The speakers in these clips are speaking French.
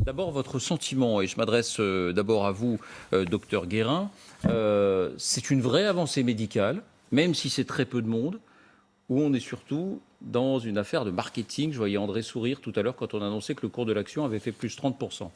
D'abord, votre sentiment, et je m'adresse d'abord à vous, docteur Guérin, c'est une vraie avancée médicale, même si c'est très peu de monde, où on est surtout dans une affaire de marketing. Je voyais André sourire tout à l'heure quand on annonçait que le cours de l'action avait fait plus 30%.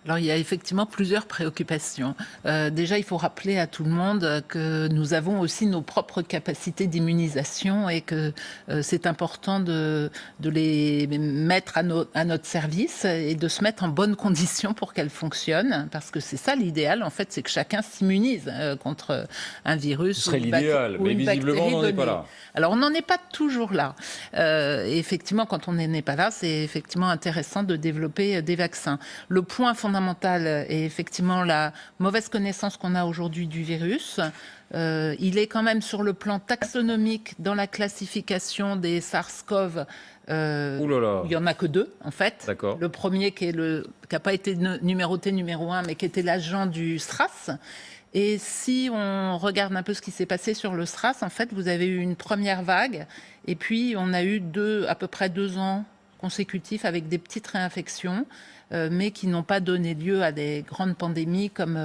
Alors, il y a effectivement plusieurs préoccupations. Déjà, il faut rappeler à tout le monde que nous avons aussi nos propres capacités d'immunisation et que c'est important de les mettre à notre service et de se mettre en bonnes conditions pour qu'elles fonctionnent. Parce que c'est ça l'idéal, en fait, c'est que chacun s'immunise contre un virus. Ce serait l'idéal, mais visiblement, on n'en est pas là. Alors, on n'en est pas toujours là. Et effectivement, quand on n'en est pas là, c'est effectivement intéressant de développer des vaccins. Le point fondamental est effectivement la mauvaise connaissance qu'on a aujourd'hui du virus. Il est quand même sur le plan taxonomique dans la classification des SARS-CoV. Il n'y en a que deux, en fait. D'accord. Le premier qui n'a pas été numéroté numéro 1, mais qui était l'agent du SRAS. Et si on regarde un peu ce qui s'est passé sur le SRAS, en fait, vous avez eu une première vague, et puis on a eu à peu près 2 ans consécutifs avec des petites réinfections, mais qui n'ont pas donné lieu à des grandes pandémies comme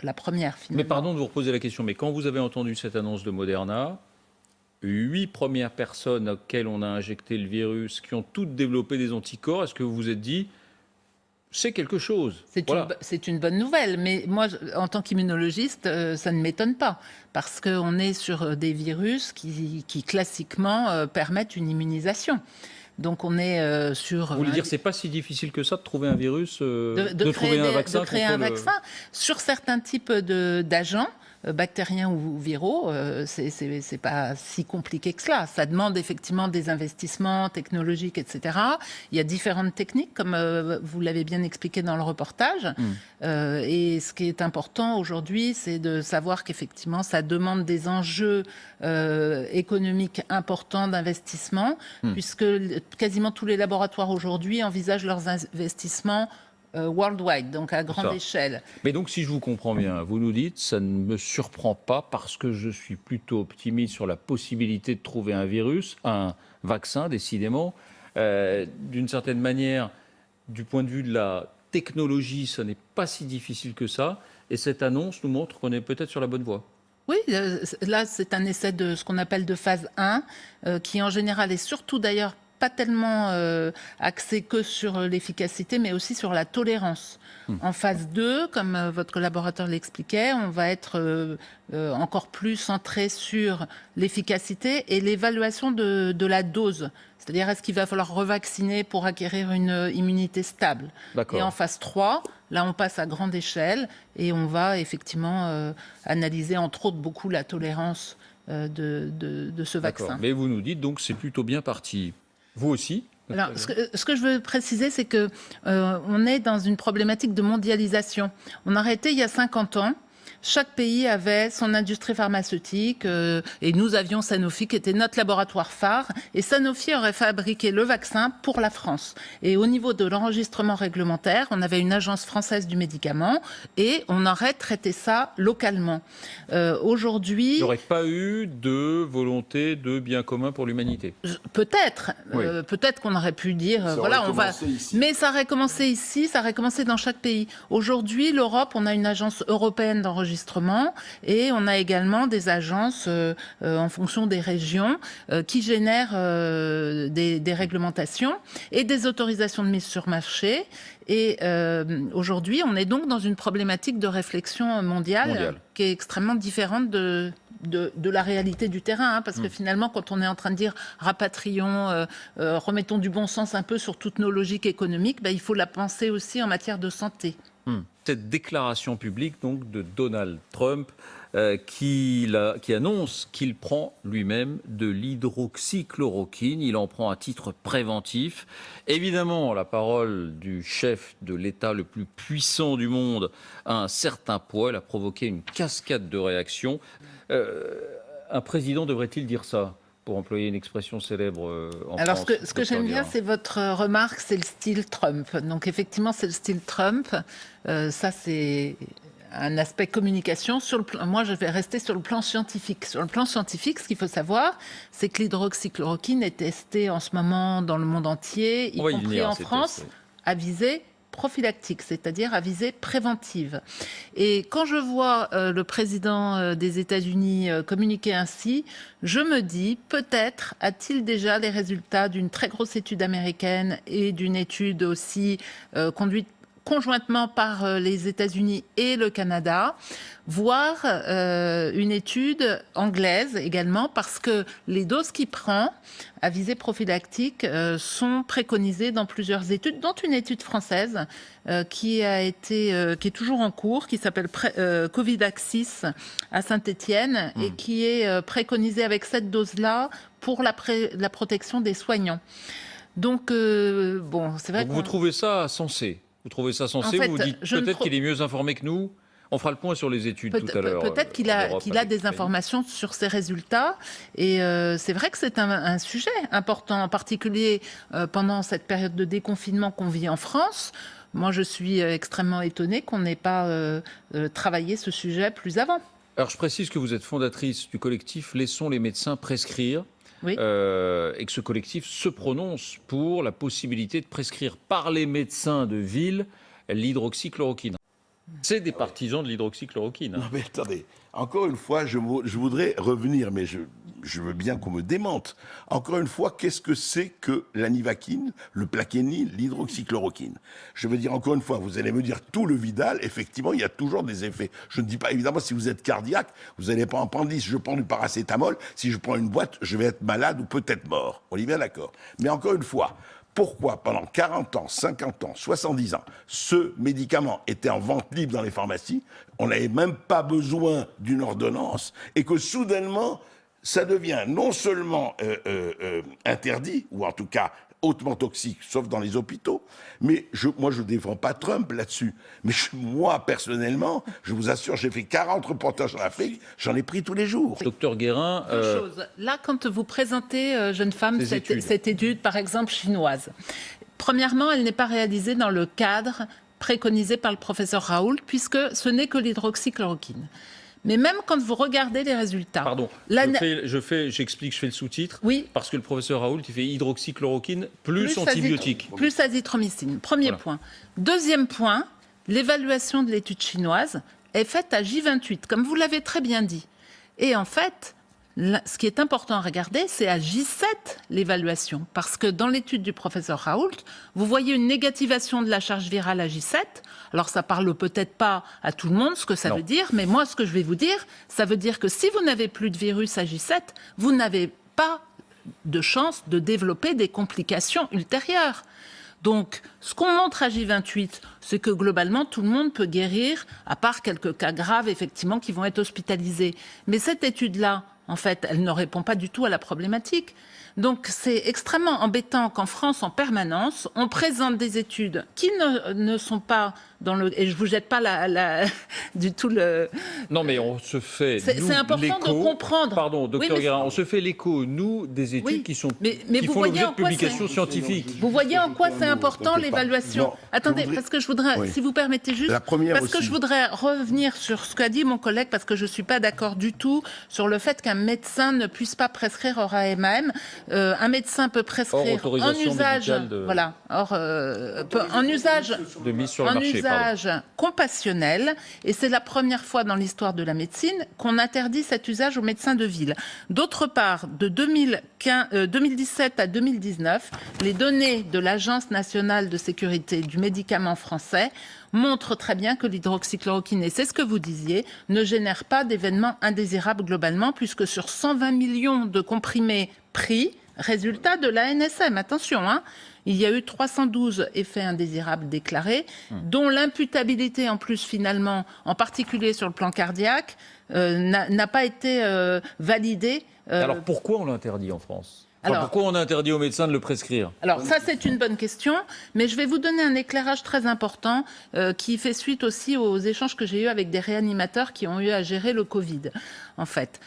la première, finalement. Mais pardon de vous reposer la question, mais quand vous avez entendu cette annonce de Moderna, 8 premières personnes auxquelles on a injecté le virus, qui ont toutes développé des anticorps, est-ce que vous vous êtes dit, c'est quelque chose? C'est une bonne nouvelle, mais moi, en tant qu'immunologiste, ça ne m'étonne pas, parce qu'on est sur des virus qui classiquement, permettent une immunisation. Donc on est sur... Vous voulez dire que ce n'est pas si difficile que ça de trouver un virus, de trouver un vaccin? De créer un vaccin sur certains types d'agents, bactériens ou viraux, c'est pas si compliqué que cela. Ça demande effectivement des investissements technologiques, etc. Il y a différentes techniques, comme vous l'avez bien expliqué dans le reportage. Et ce qui est important aujourd'hui, c'est de savoir qu'effectivement, ça demande des enjeux économiques importants d'investissement, puisque quasiment tous les laboratoires aujourd'hui envisagent leurs investissements worldwide, donc à grande échelle. Mais donc, si je vous comprends bien, vous nous dites, ça ne me surprend pas parce que je suis plutôt optimiste sur la possibilité de trouver un vaccin, décidément. D'une certaine manière, du point de vue de la technologie, ce n'est pas si difficile que ça. Et cette annonce nous montre qu'on est peut-être sur la bonne voie. Oui, là, c'est un essai de ce qu'on appelle de phase 1, qui en général est surtout d'ailleurs pas tellement axé que sur l'efficacité, mais aussi sur la tolérance. En phase 2, comme votre collaborateur l'expliquait, on va être encore plus centré sur l'efficacité et l'évaluation de la dose. C'est-à-dire, est-ce qu'il va falloir revacciner pour acquérir une immunité stable? Et en phase 3, là, on passe à grande échelle et on va effectivement analyser, entre autres, beaucoup la tolérance de ce vaccin. Mais vous nous dites donc c'est plutôt bien parti. Vous aussi? Alors, ce que je veux préciser, c'est que on est dans une problématique de mondialisation. On a arrêté il y a 50 ans. Chaque pays avait son industrie pharmaceutique et nous avions Sanofi qui était notre laboratoire phare, et Sanofi aurait fabriqué le vaccin pour la France. Et au niveau de l'enregistrement réglementaire, on avait une agence française du médicament et on aurait traité ça localement. Aujourd'hui... Il n'y aurait pas eu de volonté de bien commun pour l'humanité? Peut-être. Oui. Peut-être qu'on aurait pu dire, voilà, on va... Mais ça aurait commencé ici, ça aurait commencé dans chaque pays. Aujourd'hui, l'Europe, on a une agence européenne d'enregistrement et on a également des agences en fonction des régions qui génèrent des réglementations et des autorisations de mise sur marché. Et aujourd'hui, on est donc dans une problématique de réflexion mondiale qui est extrêmement différente de la réalité du terrain, parce que finalement, quand on est en train de dire rapatrions, remettons du bon sens un peu sur toutes nos logiques économiques, il faut la penser aussi en matière de santé. Cette déclaration publique donc de Donald Trump qui annonce qu'il prend lui-même de l'hydroxychloroquine. Il en prend à titre préventif. Évidemment, la parole du chef de l'État le plus puissant du monde a un certain poids. Elle a provoqué une cascade de réactions. Un président devrait-il dire ça, pour employer une expression célèbre en France? Alors, ce que j'aime bien, c'est votre remarque, c'est le style Trump. Donc, effectivement, c'est le style Trump. Ça, c'est un aspect communication. Moi, je vais rester sur le plan scientifique. Sur le plan scientifique, ce qu'il faut savoir, c'est que l'hydroxychloroquine est testée en ce moment dans le monde entier, y compris en France, à visée prophylactique, c'est-à-dire à visée préventive. Et quand je vois le président des États-Unis communiquer ainsi, je me dis, peut-être a-t-il déjà les résultats d'une très grosse étude américaine et d'une étude aussi conduite conjointement par les États-Unis et le Canada, voire une étude anglaise également, parce que les doses qu'il prend à visée prophylactique sont préconisées dans plusieurs études, dont une étude française qui est toujours en cours, qui s'appelle Covidaxis à Saint-Étienne et qui est préconisée avec cette dose-là pour la protection des soignants. Donc, c'est vrai que vous trouvez ça sensé? Vous trouvez ça sensé? Vous dites peut-être qu'il est mieux informé que nous? On fera le point sur les études tout à l'heure. Peut-être qu'il a des informations sur ses résultats. Et c'est vrai que c'est un sujet important, en particulier pendant cette période de déconfinement qu'on vit en France. Moi, je suis extrêmement étonnée qu'on n'ait pas travaillé ce sujet plus avant. Alors, je précise que vous êtes fondatrice du collectif Laissons les médecins prescrire. Oui. Et que ce collectif se prononce pour la possibilité de prescrire par les médecins de ville l'hydroxychloroquine. C'est des partisans de l'hydroxychloroquine. Non mais attendez, encore une fois, je voudrais revenir, mais je veux bien qu'on me démente. Encore une fois, qu'est-ce que c'est que l'anivaquine, le plaquenil, l'hydroxychloroquine? Je veux dire, encore une fois, vous allez me dire tout le Vidal, effectivement, il y a toujours des effets. Je ne dis pas, évidemment, si vous êtes cardiaque, vous n'allez pas en prendre 10. Je prends du paracétamol, si je prends une boîte, je vais être malade ou peut-être mort. On est bien d'accord. Mais encore une fois, pourquoi pendant 40 ans, 50 ans, 70 ans, ce médicament était en vente libre dans les pharmacies, on n'avait même pas besoin d'une ordonnance, et que soudainement, ça devient non seulement interdit, ou en tout cas hautement toxique, sauf dans les hôpitaux, mais moi je ne défends pas Trump là-dessus. Mais moi, personnellement, je vous assure, j'ai fait 40 reportages en Afrique, j'en ai pris tous les jours. Docteur Guérin... Là, quand vous présentez, jeune femme, cette étude, par exemple, chinoise, premièrement, elle n'est pas réalisée dans le cadre préconisé par le professeur Raoult, puisque ce n'est que l'hydroxychloroquine. Mais même quand vous regardez les résultats... Pardon, j'explique, je fais le sous-titre. Oui. Parce que le professeur Raoult, il fait hydroxychloroquine plus antibiotique. Plus azithromycine. Premier point. Deuxième point, l'évaluation de l'étude chinoise est faite à J28, comme vous l'avez très bien dit. Et en fait, ce qui est important à regarder, c'est à J7 l'évaluation. Parce que dans l'étude du professeur Raoult, vous voyez une négativation de la charge virale à J7. Alors ça parle peut-être pas à tout le monde ce que ça veut dire, mais moi ce que je vais vous dire, ça veut dire que si vous n'avez plus de virus à J7, vous n'avez pas de chance de développer des complications ultérieures. Donc, ce qu'on montre à J28, c'est que globalement, tout le monde peut guérir, à part quelques cas graves, effectivement, qui vont être hospitalisés. Mais cette étude-là, en fait, elle ne répond pas du tout à la problématique. Donc, c'est extrêmement embêtant qu'en France, en permanence, on présente des études qui ne sont pas dans le... Et je ne vous jette pas du tout le... Non, mais on se fait, c'est important de comprendre. Pardon, docteur Guérin, on se fait l'écho, nous, des études qui font l'objet de publications scientifiques. Vous voyez en quoi c'est important, l'évaluation. Attendez, parce que je voudrais, si vous permettez juste, que je voudrais revenir sur ce qu'a dit mon collègue, parce que je ne suis pas d'accord du tout sur le fait qu'un médecin ne puisse pas prescrire hors AMM. Un médecin peut prescrire en usage, en usage de mise sur le marché, compassionnel, et c'est la première fois dans l'histoire de la médecine qu'on interdit cet usage aux médecins de ville. D'autre part, de 2017 à 2019, les données de l'Agence nationale de sécurité du médicament français montrent très bien que l'hydroxychloroquine, et c'est ce que vous disiez, ne génère pas d'événements indésirables globalement, puisque sur 120 millions de comprimés pris, résultat de l'ANSM, attention, il y a eu 312 effets indésirables déclarés, dont l'imputabilité en plus finalement, en particulier sur le plan cardiaque, n'a pas été validée. Alors pourquoi on l'interdit en France ? Pourquoi on a interdit aux médecins de le prescrire ? Alors ça, c'est une bonne question, mais je vais vous donner un éclairage très important qui fait suite aussi aux échanges que j'ai eus avec des réanimateurs qui ont eu à gérer le Covid, en fait.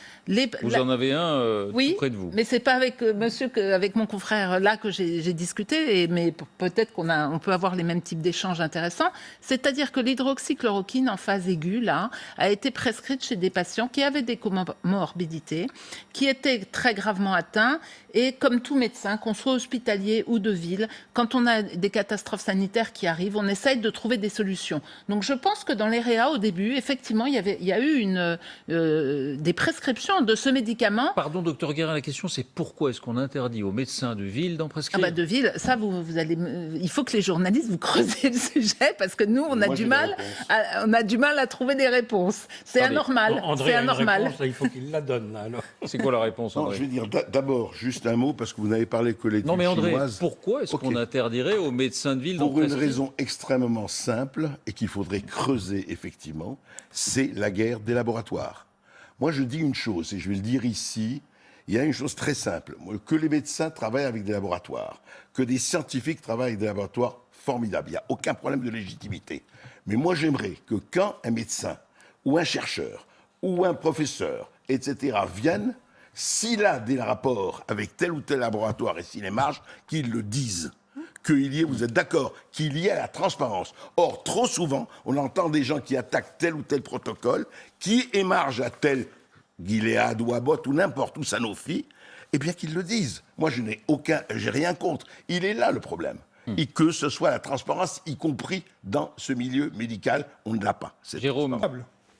Vous en avez un tout près de vous. Mais c'est pas avec avec mon confrère là que j'ai discuté, mais peut-être qu'on peut avoir les mêmes types d'échanges intéressants. C'est-à-dire que l'hydroxychloroquine en phase aiguë, là, a été prescrite chez des patients qui avaient des comorbidités, qui étaient très gravement atteints Et comme tout médecin, qu'on soit hospitalier ou de ville, quand on a des catastrophes sanitaires qui arrivent, on essaye de trouver des solutions. Donc je pense que dans les réa, au début, effectivement, il y a eu des prescriptions de ce médicament. Pardon, docteur Guérin, la question c'est pourquoi est-ce qu'on interdit aux médecins de ville d'en prescrire? De ville, ça, il faut que les journalistes vous creusez le sujet parce que nous, on a du mal à trouver des réponses. C'est anormal. André, c'est anormal. Réponse, là, il faut qu'il la donne. Là, alors. C'est quoi la réponse, André? Non, je vais dire d'abord juste un mot parce que vous n'avez parlé que l'étude chinoise. Non, mais André, pourquoi est-ce qu'on interdirait aux médecins de ville d'en prescrire? prescrire? Pour une raison extrêmement simple et qu'il faudrait creuser effectivement, c'est la guerre des laboratoires. Moi, je dis une chose et je vais le dire ici. Il y a une chose très simple, que les médecins travaillent avec des laboratoires, que des scientifiques travaillent avec des laboratoires formidables. Il n'y a aucun problème de légitimité. Mais moi, j'aimerais que quand un médecin ou un chercheur ou un professeur, etc., viennent, s'il a des rapports avec tel ou tel laboratoire et s'il est marge, qu'ils le disent. Qu'il y ait, vous êtes d'accord, qu'il y ait la transparence. Or, trop souvent, on entend des gens qui attaquent tel ou tel protocole, qui émargent à tel Gilead ou Abbott ou n'importe où Sanofi, eh bien qu'ils le disent. Moi, j'ai rien contre. Il est là le problème. Et que ce soit la transparence, y compris dans ce milieu médical, on ne l'a pas. Jérôme,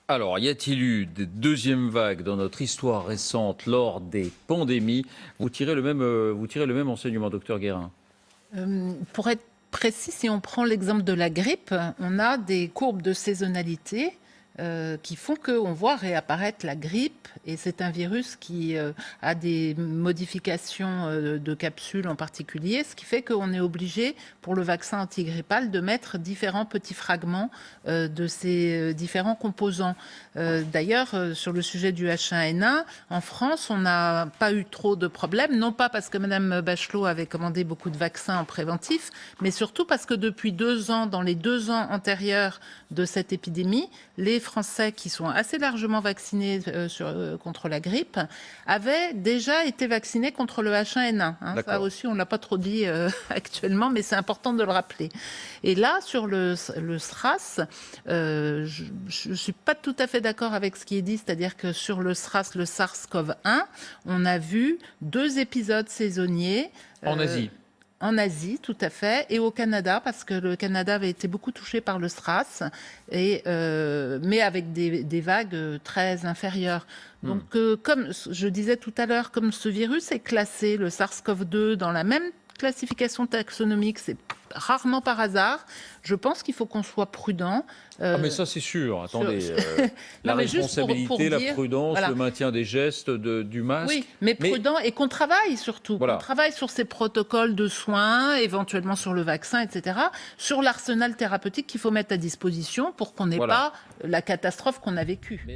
alors, y a-t-il eu des deuxièmes vagues dans notre histoire récente lors des pandémies? Vous tirez le même enseignement, docteur Guérin. Pour être précis, si on prend l'exemple de la grippe, on a des courbes de saisonnalité qui font qu'on voit réapparaître la grippe, et c'est un virus qui a des modifications de capsules en particulier, ce qui fait qu'on est obligé, pour le vaccin antigrippal, de mettre différents petits fragments de ces différents composants. D'ailleurs, sur le sujet du H1N1, en France, on n'a pas eu trop de problèmes, non pas parce que Mme Bachelot avait commandé beaucoup de vaccins en préventif, mais surtout parce que depuis 2 ans, dans les 2 ans antérieurs de cette épidémie, les Français qui sont assez largement vaccinés contre la grippe avaient déjà été vaccinés contre le H1N1. Ça aussi, on ne l'a pas trop dit actuellement, mais c'est important de le rappeler. Et là, sur le SRAS, je ne suis pas tout à fait d'accord avec ce qui est dit, c'est-à-dire que sur le SRAS, le SARS-CoV-1, on a vu 2 épisodes saisonniers. En Asie. En Asie, tout à fait, et au Canada, parce que le Canada avait été beaucoup touché par le SRAS, mais avec des vagues très inférieures. Donc, comme je disais tout à l'heure, comme ce virus est classé, le SARS-CoV-2, dans la même classification taxonomique, c'est rarement par hasard. Je pense qu'il faut qu'on soit prudent. Mais ça, c'est sûr. Attendez, la responsabilité, la prudence, le maintien des gestes, du masque. Oui, mais prudent et qu'on travaille surtout. Voilà. Qu'on travaille sur ces protocoles de soins, éventuellement sur le vaccin, etc., sur l'arsenal thérapeutique qu'il faut mettre à disposition pour qu'on n'ait pas la catastrophe qu'on a vécue.